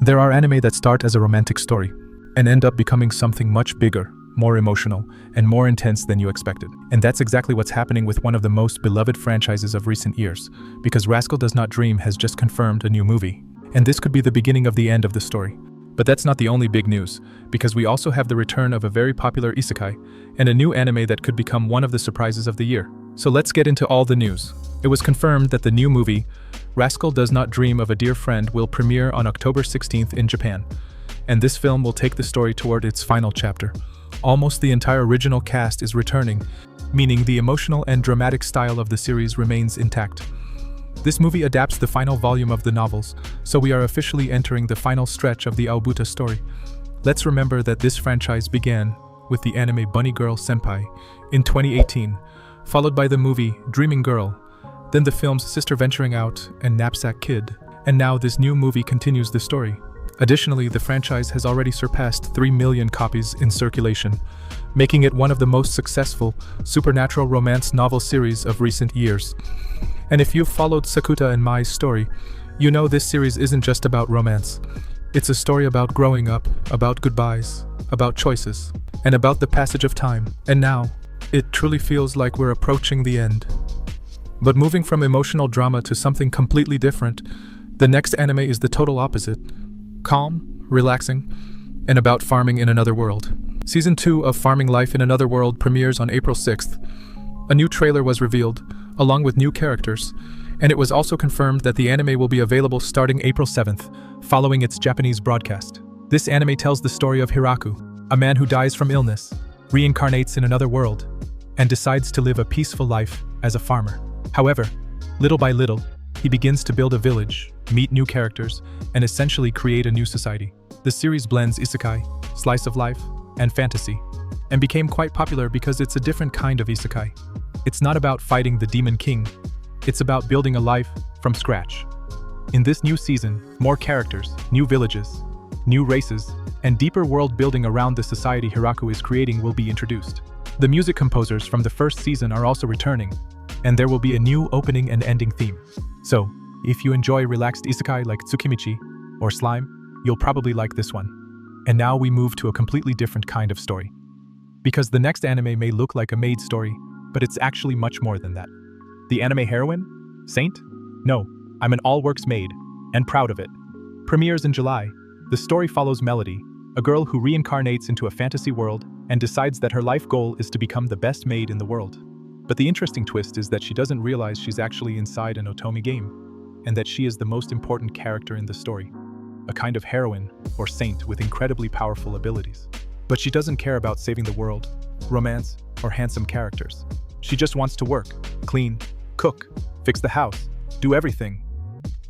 There are anime that start as a romantic story and end up becoming something much bigger, more emotional, and more intense than you expected. And that's exactly what's happening with one of the most beloved franchises of recent years, because Rascal Does Not Dream has just confirmed a new movie. And this could be the beginning of the end of the story. But that's not the only big news, because we also have the return of a very popular isekai and a new anime that could become one of the surprises of the year. So let's get into all the news. It was confirmed that the new movie, Rascal Does Not Dream of a Dear Friend, will premiere on October 16th in Japan. And this film will take the story toward its final chapter. Almost the entire original cast is returning, meaning the emotional and dramatic style of the series remains intact. This movie adapts the final volume of the novels, so we are officially entering the final stretch of the Aobuta story. Let's remember that this franchise began with the anime Bunny Girl Senpai in 2018, followed by the movie Dreaming Girl, then the films Sister Venturing Out and Knapsack Kid, and now this new movie continues the story. Additionally, the franchise has already surpassed 3 million copies in circulation, making it one of the most successful supernatural romance novel series of recent years. And if you've followed Sakuta and Mai's story, you know this series isn't just about romance. It's a story about growing up, about goodbyes, about choices, and about the passage of time. And now, it truly feels like we're approaching the end. But moving from emotional drama to something completely different, the next anime is the total opposite. Calm, relaxing, and about farming in another world. Season 2 of Farming Life in Another World premieres on April 6th. A new trailer was revealed, along with new characters, and it was also confirmed that the anime will be available starting April 7th, following its Japanese broadcast. This anime tells the story of Hiraku, a man who dies from illness, reincarnates in another world, and decides to live a peaceful life as a farmer. However, little by little, he begins to build a village, meet new characters, and essentially create a new society. The series blends isekai, slice of life, and fantasy, and became quite popular because it's a different kind of isekai. It's not about fighting the Demon King, it's about building a life from scratch. In this new season, more characters, new villages, new races, and deeper world building around the society Hiraku is creating will be introduced. The music composers from the first season are also returning, and there will be a new opening and ending theme. So, if you enjoy relaxed isekai like Tsukimichi or Slime, you'll probably like this one. And now we move to a completely different kind of story. Because the next anime may look like a maid story, but it's actually much more than that. The anime Heroine? Saint? No, I'm an All-Works Maid, and proud of it. Premieres in July. The story follows Melody, a girl who reincarnates into a fantasy world and decides that her life goal is to become the best maid in the world. But the interesting twist is that she doesn't realize she's actually inside an otome game, and that she is the most important character in the story, a kind of heroine or saint with incredibly powerful abilities. But she doesn't care about saving the world, romance, or handsome characters. She just wants to work, clean, cook, fix the house, do everything,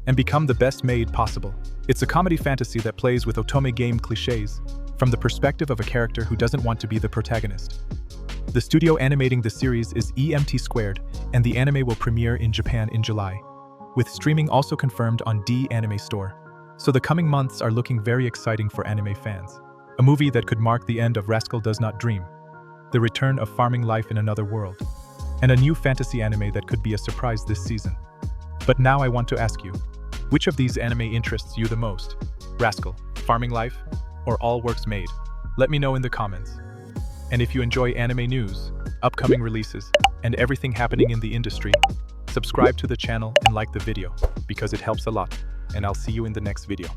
and become the best maid possible. It's a comedy fantasy that plays with otome game cliches from the perspective of a character who doesn't want to be the protagonist. The studio animating the series is EMT², and the anime will premiere in Japan in July, with streaming also confirmed on D Anime Store. So the coming months are looking very exciting for anime fans. A movie that could mark the end of Rascal Does Not Dream, the return of Farming Life in Another World, and a new fantasy anime that could be a surprise this season. But now I want to ask you, which of these anime interests you the most? Rascal, Farming Life, or All-Works Maid? Let me know in the comments. And if you enjoy anime news, upcoming releases, and everything happening in the industry, subscribe to the channel and like the video, because it helps a lot, and I'll see you in the next video.